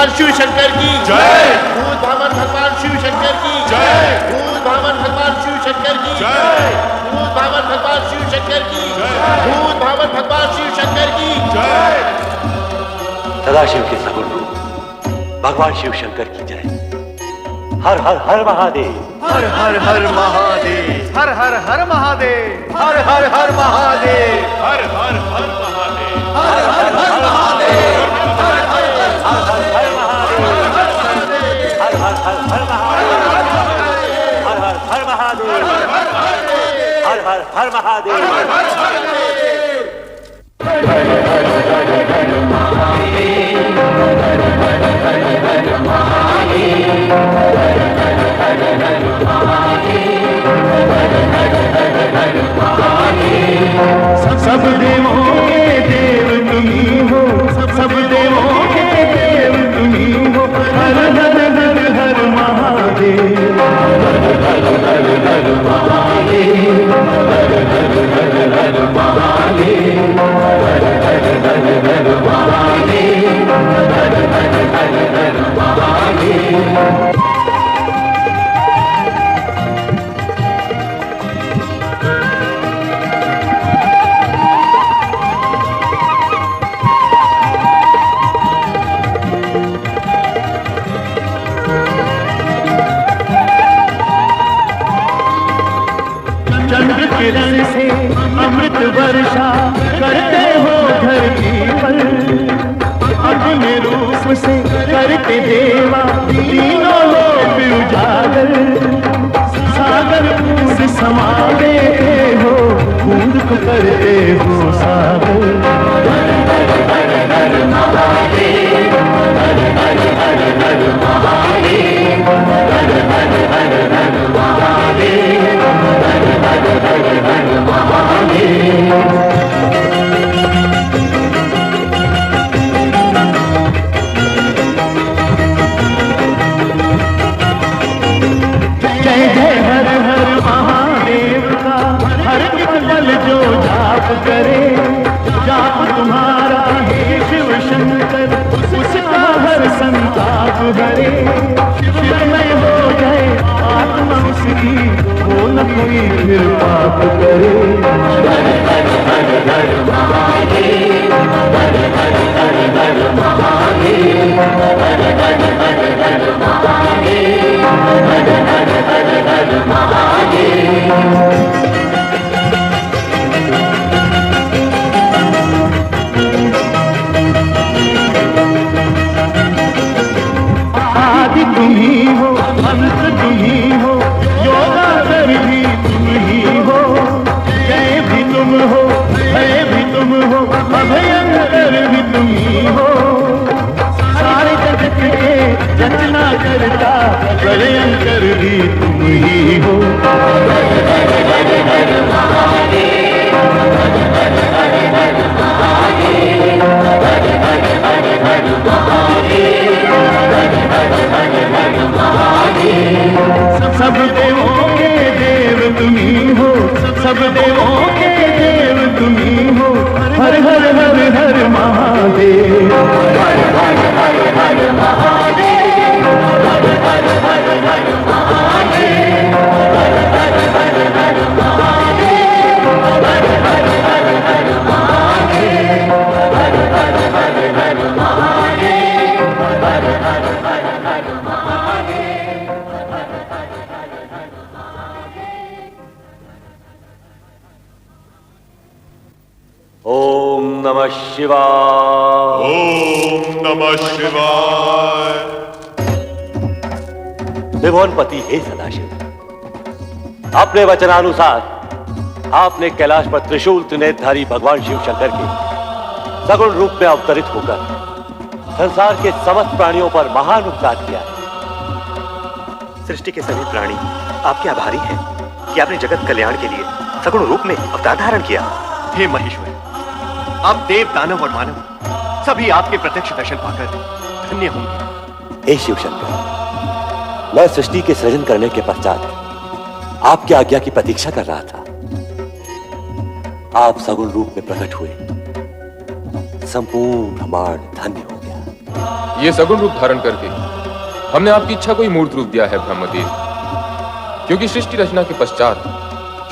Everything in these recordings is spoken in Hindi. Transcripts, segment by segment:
भगवान शिव शंकर की जय। भूत भामन भगवान शिव शंकर की जय। भूत भामन भगवान शिव शंकर की जय। भूत भामन भगवान शिव शंकर की जय। भूत भामन भगवान शिव शंकर की जय। सदाशिव के सगुण रूप भगवान शिव शंकर की जय। हर हर हर महादेव, हर हर हर महादेव, हर हर हर महादेव, हर हर हर महादेव, हर हर हर महादेव, हर हर हर महादेव, हर हर हर महादेव, हर हर हर महादेव, हर हर हर महादेव, हर हर हर महादेव। सब देवों के देव तुम्ही हो, सब देवों के देव तुम्ही हो। हर हर हर हर महादेव, हर हर हर हर महादेव, हर हर हर हर महादेव, हर हर हर हर महादेव, हर हर हर हर महादेव। चंद्र किरण से अमृत वर्षा करते हो धरती पर, अपने रूप से करते देवा तीनों लोक उजागर। सागर बूंद समा देते हो, बूंद को करते हो सागर। हर हर हर हर महादेव, हर हर हर हर महादेव, हर हर हर हर महादेव, हर हर हर हर महादेव। जय जय हर हर महादेव का हर पल जो जाप करे, जाप तुम्हारा हे शिव शंकर, उसका हर संताप हरे। शिवमय हो जाए आत्मा उसकी, वो न कोई फिर पाप करे। हर हर हर हर महादेव, हर हर हर हर महादेव, हर हर हर हर महादेव, हर हर हर हर महादेव। आदि तुम ही हो, अंत तुम ही हो, योगाकर भी तुम ही हो। जय भी तुम हो, भय भी तुम हो, अभयंकर भी तुम ही हो। सारे जगत के रचना करता प्रलयंकर भी तुम ही हो। हर हर हर हर महादेव, हर हर हर हर महादेव, हर हर हर हर महादेव, हर हर हर हर महादेव। सब देवों के देव तुम्ही हो, सब देवों के देव तुम्ही हो। हर हर हर हर महादेव, हर हर हर हर महादेव, हर हर हर हर महादेव, हर हर हर हर महादेव, हर हर हर हर महादेव, हर हर हर हर महादेव, हर हर हर हर महादेव, हर हर हर हर महादेव। ओम नमः शिवाय। ओम नमः शिवाय। त्रिभुवनपति हे सदाशिव, अपने वचनानुसार आपने कैलाश पर त्रिशूल त्रिनेत्रधारी भगवान शिव शंकर के सगुण रूप में अवतरित होकर संसार के समस्त प्राणियों पर महान उपकार किया है। सृष्टि के सभी प्राणी आपके आभारी हैं कि आपने जगत कल्याण के लिए सगुण रूप में अवतार धारण किया। हे महेश्वर, आप देव दानव और मानव सभी आपके प्रत्यक्ष दर्शन पाकर धन्य होंगे। हे शिव शंकर, मैं सृष्टि के सृजन करने के पश्चात आपकी आज्ञा की प्रतीक्षा कर रहा था। आप सगुण रूप में प्रकट हुए, संपूर्ण ब्रह्मांड धन्य हो गया। ये सगुण रूप धारण करके हमने आपकी इच्छा को ही मूर्त रूप दिया है ब्रह्मदेव। क्योंकि सृष्टि रचना के पश्चात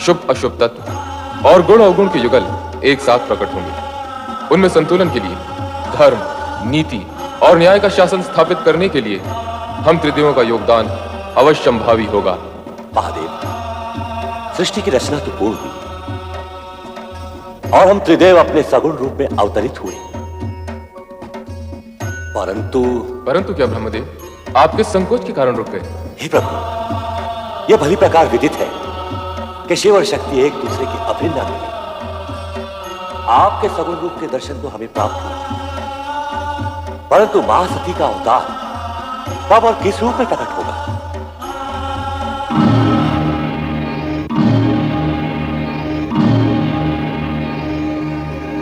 शुभ अशुभ तत्व और गुण अवगुण के युगल एक साथ प्रकट होंगे। उनमें संतुलन के लिए धर्म, नीति और न्याय का शासन स्थापित करने के लिए हम त्रिदेवों का योगदान अवश्यंभावी होगा। महादेव, सृष्टि की रचना तो पूर्ण हुई और हम त्रिदेव अपने सगुण रूप में अवतरित हुए, परंतु क्या ब्रह्मदेव, आप किस संकोच के कारण रुक गए? हे प्रभु, यह भली प्रकार विदित है कि शिव और शक्ति एक दूसरे की अभिन्न अंग हैं। आपके सगुण रूप के दर्शन तो हमें प्राप्त हुए, परंतु महासती का अवतार कब और किस रूप में प्रकट होगा?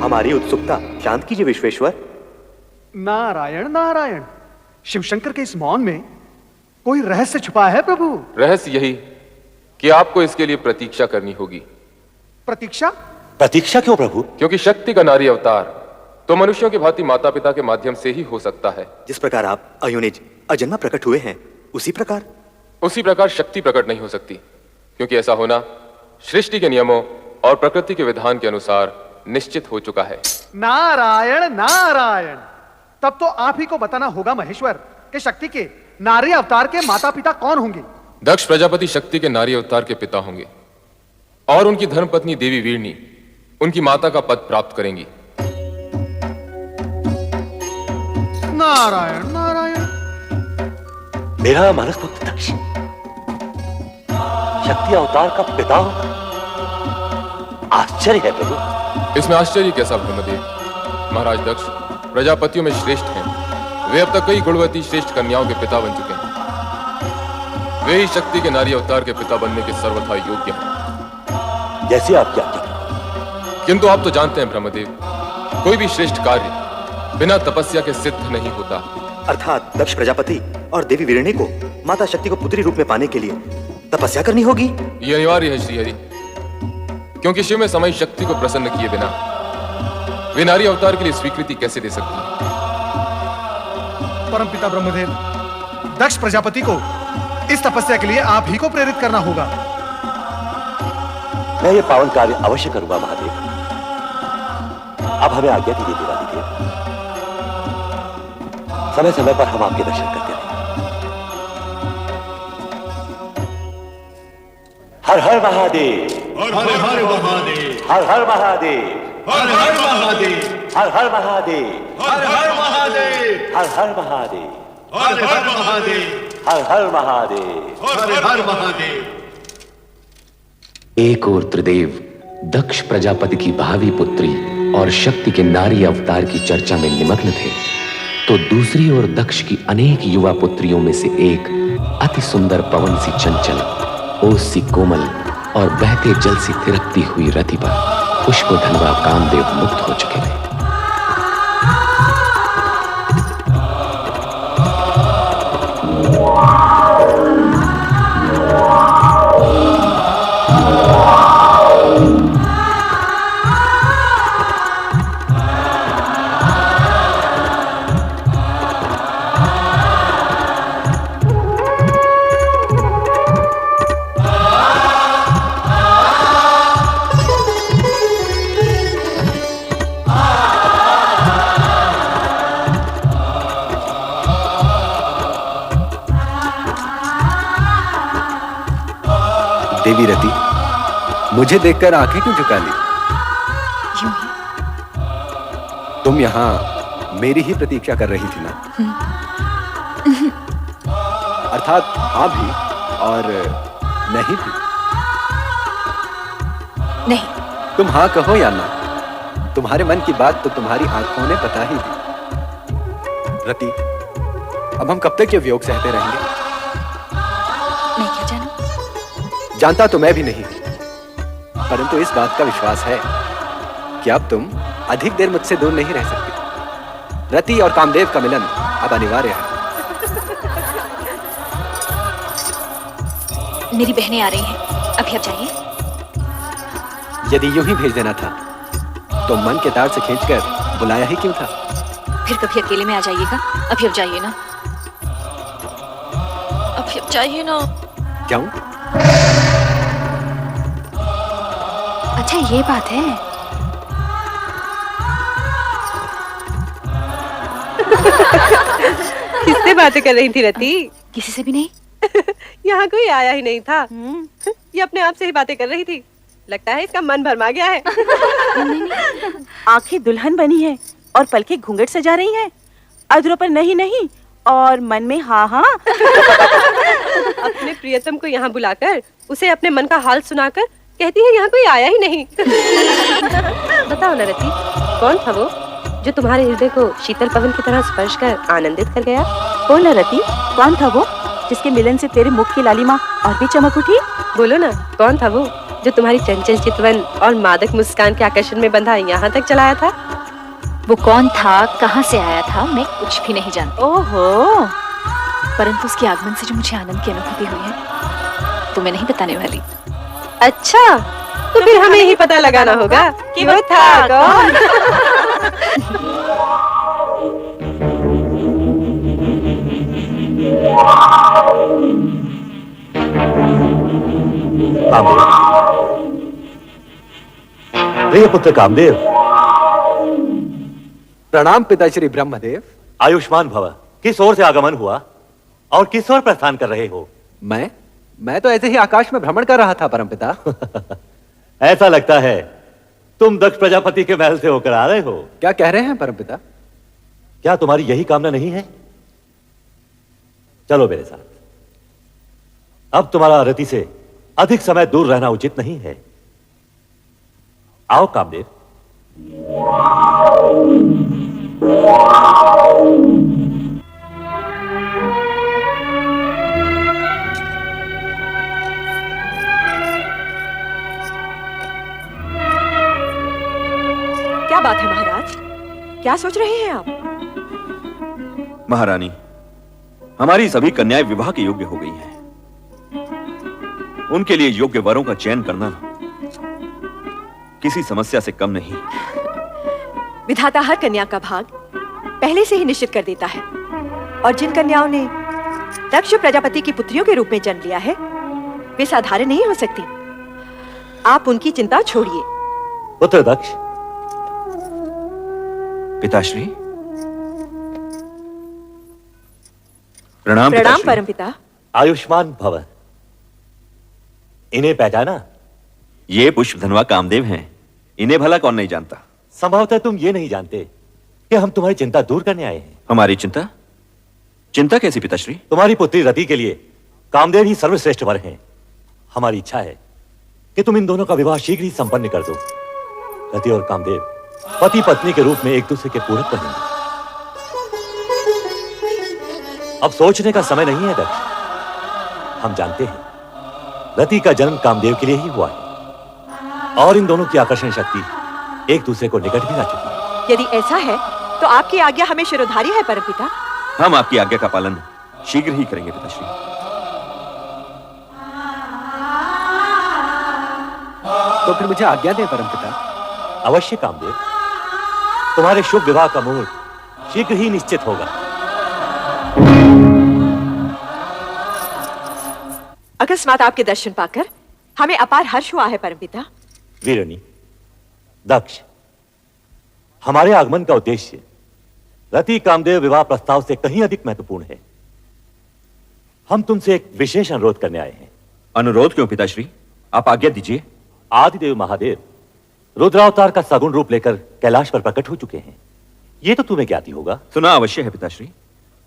हमारी उत्सुकता शांत कीजिए विश्वेश्वर। नारायण नारायण, शिवशंकर के इस मौन में कोई रहस्य छुपा है प्रभु। रहस्य यही कि आपको इसके लिए प्रतीक्षा करनी होगी। प्रतीक्षा? प्रतीक्षा क्यों प्रभु? क्योंकि शक्ति का नारी अवतार तो मनुष्यों की भांति माता पिता के माध्यम से ही हो सकता है। जिस प्रकार आप अयोनिज अजन्मा प्रकट हुए हैं, उसी प्रकार शक्ति प्रकट नहीं हो सकती, क्योंकि ऐसा होना सृष्टि के नियमों और प्रकृति के विधान के अनुसार निश्चित हो चुका है। नारायण नारायण, तब तो आप ही को बताना होगा महेश्वर कि शक्ति के नारी अवतार के माता पिता कौन होंगे। दक्ष प्रजापति शक्ति के नारी अवतार के पिता होंगे और उनकी धर्मपत्नी देवी वीरनी उनकी माता का पद प्राप्त करेंगी। नारायण नारायण, मेरा मानसपुत्र दक्ष शक्ति अवतार का पिता होगा? आश्चर्य है प्रभु। इसमें आश्चर्य कैसा ब्रह्मदेव? महाराज दक्ष प्रजापतियों में श्रेष्ठ हैं। वे अब तक कई गुणवती श्रेष्ठ कन्याओं के पिता बन चुके हैं। वे ही शक्ति के नारी अवतार के पिता बनने के सर्वथा योग्य हैं। जैसे आपकी आज्ञा। किंतु आप तो जानते हैं ब्रह्मदेव, कोई भी श्रेष्ठ कार्य बिना तपस्या के सिद्ध नहीं होता। अर्थात दक्ष प्रजापति और देवी वीरणी को माता शक्ति को पुत्री रूप में पाने के लिए तपस्या करनी होगी। यह अनिवार्य है श्रीहरि, क्योंकि शिव में समय शक्ति को प्रसन्न किए बिना वे नारी अवतार के लिए स्वीकृति कैसे दे सकती है? परमपिता ब्रह्मदेव, दक्ष प्रजापति को इस तपस्या के लिए आप ही को प्रेरित करना होगा। मैं ये पावन कार्य अवश्य करूंगा महादेव। अब हमें आज्ञा दीजिए देवादिदेव, समय समय पर हम आपके दर्शन करते रहें। हर हर महादेव, हर हर महादेव, हर हर महादेव, हर हर महादेव, हर हर महादेव, हर हर महादेव, हर हर महादेव, हर हर महादेव, हर हर महादेव, हर हर महादेव। एक और त्रिदेव दक्ष प्रजापति की भावी पुत्री और शक्ति के नारी अवतार की चर्चा में निमग्न थे, तो दूसरी ओर दक्ष की अनेक युवा पुत्रियों में से एक अति सुंदर पवन सी चंचल, ओस सी कोमल और बहते जल सी थिरकती हुई रति पर पुष्पधनवा कामदेव मुक्त हो चुके थे। देवी रति, मुझे देखकर आंखें क्यों झुका ली? तुम यहाँ मेरी ही प्रतीक्षा कर रही थी ना? अर्थात हाँ भी और नहीं भी। नहीं। तुम हाँ कहो या ना, तुम्हारे मन की बात तो तुम्हारी आंखों ने बता ही दी। रति, अब हम कब तक ये वियोग सहते रहेंगे? मैं क्या जानूं? जानता तो मैं भी नहीं, परंतु इस बात का विश्वास है कि अब तुम अधिक देर मुझसे दूर नहीं रह सकती। रति और कामदेव का मिलन अब अनिवार्य है। मेरी बहनें आ रही हैं, अभी आप जाइए। यदि यूं ही भेज देना था तो मन के तार से खींचकर बुलाया ही क्यों था? फिर कभी अकेले में आ जाइएगा। अभी अब जाइए ना, अभी अब जाइए ना। जाऊं? अच्छा ये बात है। किससे बातें कर रही थी रति? किसी से भी नहीं। यहाँ कोई आया ही नहीं था। ये अपने आप से ही बातें कर रही थी। लगता है इसका मन भरमा गया है। आंखें दुल्हन बनी है और पलकें घूंघट सजा रही हैं। अधरों पर नहीं नहीं और मन में हाँ हाँ। अपने प्रियतम को यहाँ बुलाकर उसे अपने मन का हाल सुनाकर कहती है यहाँ कोई आया ही नहीं। बताओ न रति, कौन था वो जो तुम्हारे हृदय को शीतल पवन की तरह स्पर्श कर आनंदित कर गया? बोल न रति, कौन था वो जिसके मिलन से तेरे मुख की लालिमा और भी चमक उठी? बोलो ना, कौन था वो जो तुम्हारी चंचल चितवन और मादक मुस्कान के आकर्षण में बंधा यहाँ तक चलाया था? वो कौन था, कहाँ से आया था, मैं कुछ भी नहीं जानती। ओहो, परंतु उसके आगमन से जो मुझे आनंद की अनुभूति हुई है तो मैं नहीं बताने वाली। अच्छा, तो फिर हमें ही पता लगाना होगा कि वो था कौन। प्रिय पुत्र कामदेव, प्रणाम पिताश्री ब्रह्मदेव। आयुष्मान भव। किस ओर से आगमन हुआ और किस ओर प्रस्थान कर रहे हो? मैं तो ऐसे ही आकाश में भ्रमण कर रहा था परमपिता। ऐसा लगता है तुम दक्ष प्रजापति के महल से होकर आ रहे हो। क्या कह रहे हैं परमपिता? क्या तुम्हारी यही कामना नहीं है? चलो मेरे साथ। अब तुम्हारा रति से अधिक समय दूर रहना उचित नहीं है। आओ कामदेव। क्या बात है महाराज, क्या सोच रहे हैं आप? महारानी, हमारी सभी कन्याएं विवाह के योग्य हो गई हैं। उनके लिए योग्य वरों का चयन करना किसी समस्या से कम नहीं। विधाता हर कन्या का भाग पहले से ही निश्चित कर देता है, और जिन कन्याओं ने दक्ष प्रजापति की पुत्रियों के रूप में जन्म लिया है वे साधारण नहीं हो सकती। आप उनकी चिंता छोड़िए। पुत्र दक्ष। पिताश्री, प्रणाम। प्रणाम परमपिता। आयुष्मान भव। इन्हें पहचाना? ये पुष्पधनवा कामदेव हैं। इन्हें भला कौन नहीं जानता। संभवतः तुम ये नहीं जानते कि हम तुम्हारी चिंता दूर करने आए हैं। हमारी चिंता? चिंता कैसी पिताश्री? तुम्हारी पुत्री रति के लिए कामदेव ही सर्वश्रेष्ठ वर हैं। हमारी इच्छा है कि तुम इन दोनों का विवाह शीघ्र ही संपन्न कर दो। रति और कामदेव पति पत्नी के रूप में एक दूसरे के पूरक बनेंगे। अब सोचने का समय नहीं है दक्ष। हम जानते हैं रति का जन्म कामदेव के लिए ही हुआ है और इन दोनों की आकर्षण शक्ति एक दूसरे को निकट भी ला चुकी है। यदि ऐसा है तो आपकी आज्ञा हमें शिरोधार्य है परमपिता। हम आपकी आज्ञा का पालन शीघ्र ही करेंगे पिताश्री। तो फिर मुझे आज्ञा दे परमपिता। अवश्य कामदेव, तुम्हारे शुभ विवाह का मुहूर्त शीघ्र ही निश्चित होगा। अकस्मात आपके दर्शन पाकर हमें अपार हर्ष हुआ है परमपिता। वीरनी, दक्ष, हमारे आगमन का उद्देश्य रति कामदेव विवाह प्रस्ताव से कहीं अधिक महत्वपूर्ण है। हम तुमसे एक विशेष अनुरोध करने आए हैं। अनुरोध क्यों पिताश्री? आप आज्ञा दीजिए। आदिदेव महादेव रुद्रावतार का सगुण रूप लेकर कैलाश पर प्रकट हो चुके हैं। यह तो तुम्हें ज्ञात ही होगा। सुना अवश्य है पिताश्री,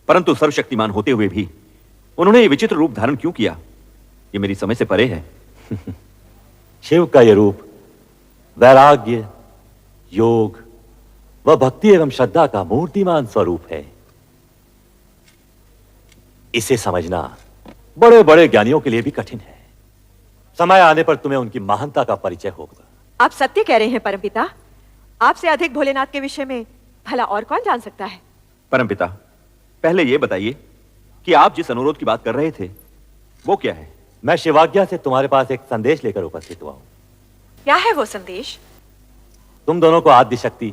परंतु सर्वशक्तिमान होते हुए भी उन्होंने ये विचित्र रूप धारण क्यों किया, ये मेरी समझ से परे है। शिव का यह रूप वैराग्य, योग व भक्ति एवं श्रद्धा का मूर्तिमान स्वरूप है। इसे समझना बड़े बड़े ज्ञानियों के लिए भी कठिन है। समय आने पर तुम्हें उनकी महानता का परिचय होगा। आप सत्य कह रहे हैं परमपिता। आपसे अधिक भोलेनाथ के विषय में भला और कौन जान सकता है? परमपिता, पहले यह बताइए कि आप जिस अनुरोध की बात कर रहे थे वो क्या है? मैं शिवाज्ञा से तुम्हारे पास एक संदेश लेकर उपस्थित हुआ हूं। क्या है वो संदेश? तुम दोनों को आद्य शक्ति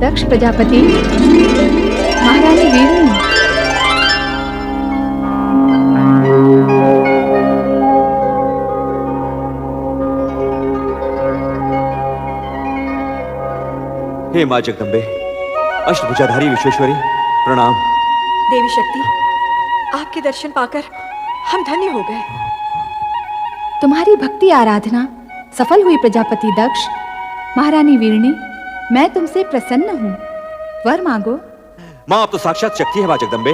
दक्ष प्रजापति, महारानी वीरनी। हे मां जगदम्बे, अष्टभुजाधारी विश्वेश्वरी, प्रणाम। देवी शक्ति, आपके दर्शन पाकर हम धन्य हो गए। तुम्हारी भक्ति आराधना सफल हुई प्रजापति दक्ष। महारानी वीरनी, मैं तुमसे प्रसन्न हूँ, वर मांगो। मां, आप तो साक्षात शक्ति है मां जगदम्बे।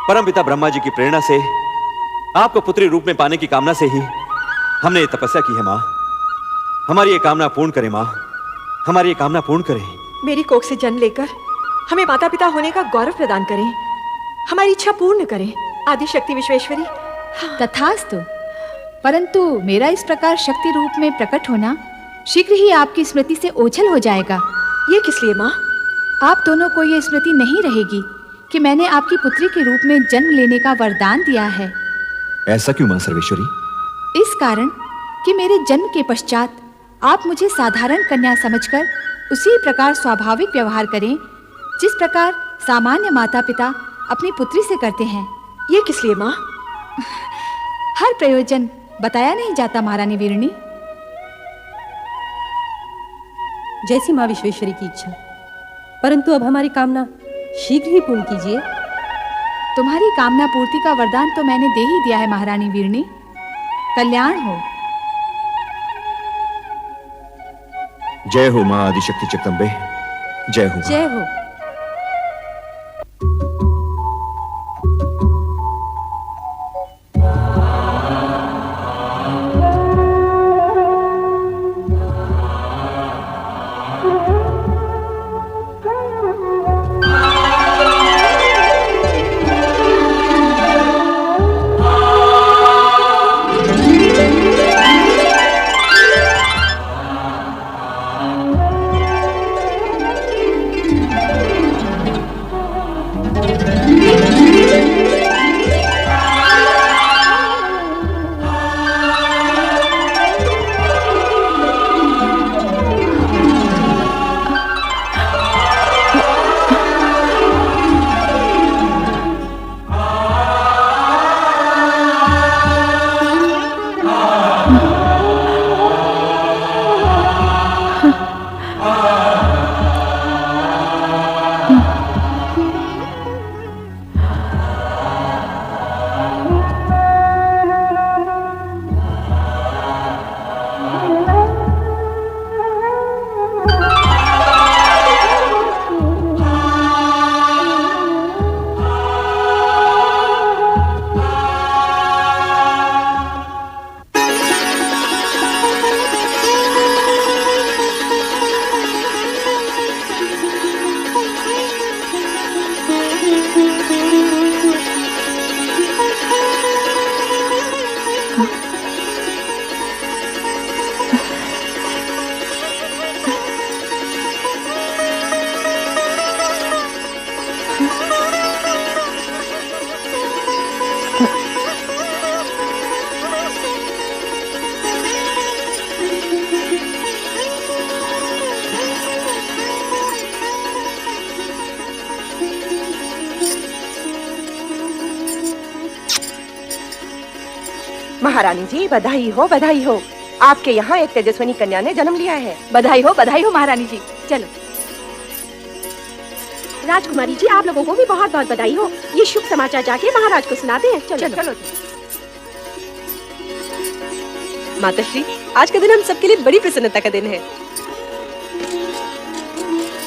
परमपिता ब्रह्मा जी की प्रेरणा से आपको पुत्री रूप में पाने की कामना से ही हमने ये तपस्या की है मां। हमारी ये कामना पूर्ण करें मां, हमारी ये कामना पूर्ण करें। मेरी कोख से जन्म लेकर हमें माता पिता होने का गौरव प्रदान करें, हमारी इच्छा पूर्ण करें। आदि शक्ति विश्वेश्वरी। तथास्तु। परंतु मेरा इस प्रकार शक्ति रूप में प्रकट होना शीघ्र ही आपकी स्मृति से ओझल हो जाएगा। ये किस लिए माँ? आप दोनों को ये स्मृति नहीं रहेगी कि मैंने आपकी पुत्री के रूप में जन्म लेने का वरदान दिया है। ऐसा क्यों मां सर्वेश्वरी? इस कारण कि मेरे जन्म के पश्चात आप मुझे साधारण कन्या समझकर उसी प्रकार स्वाभाविक व्यवहार करें जिस प्रकार सामान्य माता पिता अपनी पुत्री से करते हैं। ये किस लिए माँ? हर प्रयोजन बताया नहीं जाता महारानी वीरनी। जैसी माँ विश्वेश्वरी की इच्छा, परंतु अब हमारी कामना शीघ्र ही पूर्ण कीजिए। तुम्हारी कामना पूर्ति का वरदान तो मैंने दे ही दिया है महारानी वीरनी। कल्याण हो। जय हो मां आदिशक्ति जगदम्बे, जय हो। जय हो। महारानी जी, बधाई हो, बधाई हो। आपके यहाँ एक तेजस्विनी कन्या ने जन्म लिया है। बधाई हो महारानी जी। चलो राजकुमारी जी, आप लोगों को भी बहुत बहुत बधाई हो। ये शुभ समाचार जाके महाराज को सुनाते हैं। चलो चलो। माताश्री, आज का दिन हम सबके लिए बड़ी प्रसन्नता का दिन है।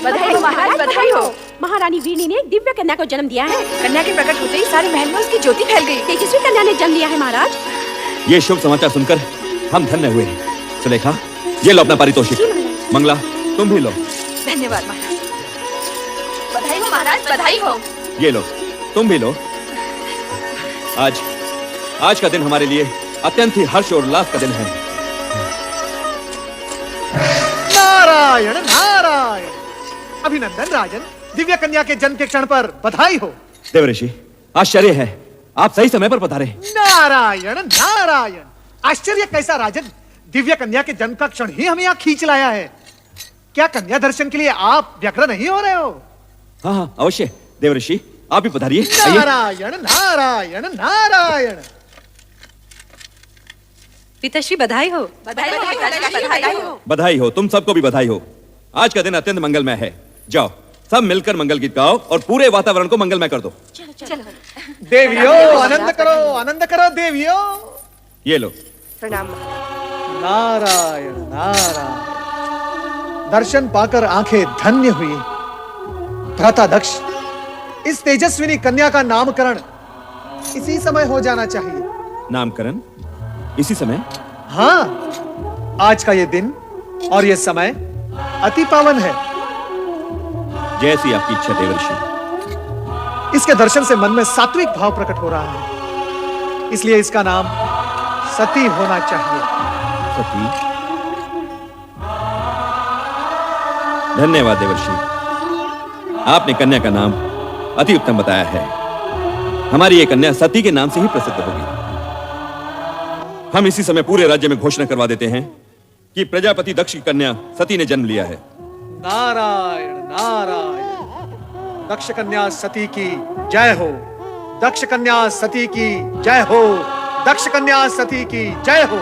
बधाई हो महाराज, बधाई हो। महारानी वीरनी ने एक दिव्य कन्या को जन्म दिया है। कन्या के प्रकट होते ही सारे महल में उसकी ज्योति फैल गई। तेजस्वी कन्या ने जन्म लिया है महाराज। ये शुभ समाचार सुनकर हम धन्य हुए। सुलेखा, ये लो अपना पारितोषिक। मंगला, तुम भी लो। धन्यवाद महाराज। बधाई हो महाराज, बधाई हो। ये लो, तुम भी लो। आज का दिन हमारे लिए अत्यंत ही हर्ष और उल्लास का दिन है। नारायण नारायण। अभिनंदन राजन, दिव्य कन्या के जन्म के क्षण पर बधाई हो। देवऋषि, आश्चर्य है, आप सही समय पर पधारे। नारायण नारायण। आश्चर्य कैसा राजन, दिव्य कन्या के जन्म का क्षण ही हमें यहाँ खींच लाया है। क्या कन्या दर्शन के लिए आप व्यग्र नहीं हो रहे हो? हाँ हाँ अवश्य देवर्षि, आप भी पधारिए। आइए। नारायण नारायण नारायण। पिताश्री बधाई हो। बधाई हो, तुम सबको भी बधाई हो। आज का दिन अत्यंत मंगलमय है। जाओ सब मिलकर मंगल गीत गाओ और पूरे वातावरण को मंगलमय कर दो। देवियों आनंद करो देवियों। ये लो। प्रणाम। नारायण नारायण। दर्शन पाकर आंखें धन्य हुई। भ्राता दक्ष, इस तेजस्विनी कन्या का नामकरण इसी समय हो जाना चाहिए। नामकरण इसी समय? हाँ, आज का ये दिन और ये समय अति पावन है। जैसी आपकी इच्छा देवर्षि। इसके दर्शन से मन में सात्विक भाव प्रकट हो रहा है, इसलिए इसका नाम सती होना चाहिए। सती? धन्यवाद देवर्षि, आपने कन्या का नाम अति उत्तम बताया है। हमारी ये कन्या सती के नाम से ही प्रसिद्ध होगी। हम इसी समय पूरे राज्य में घोषणा करवा देते हैं कि प्रजापति दक्ष की कन्या सती ने जन्म लिया है। नारायण नारायण। दक्ष कन्या सती की जय हो। दक्ष कन्या सती की जय हो। दक्ष कन्या सती की जय हो।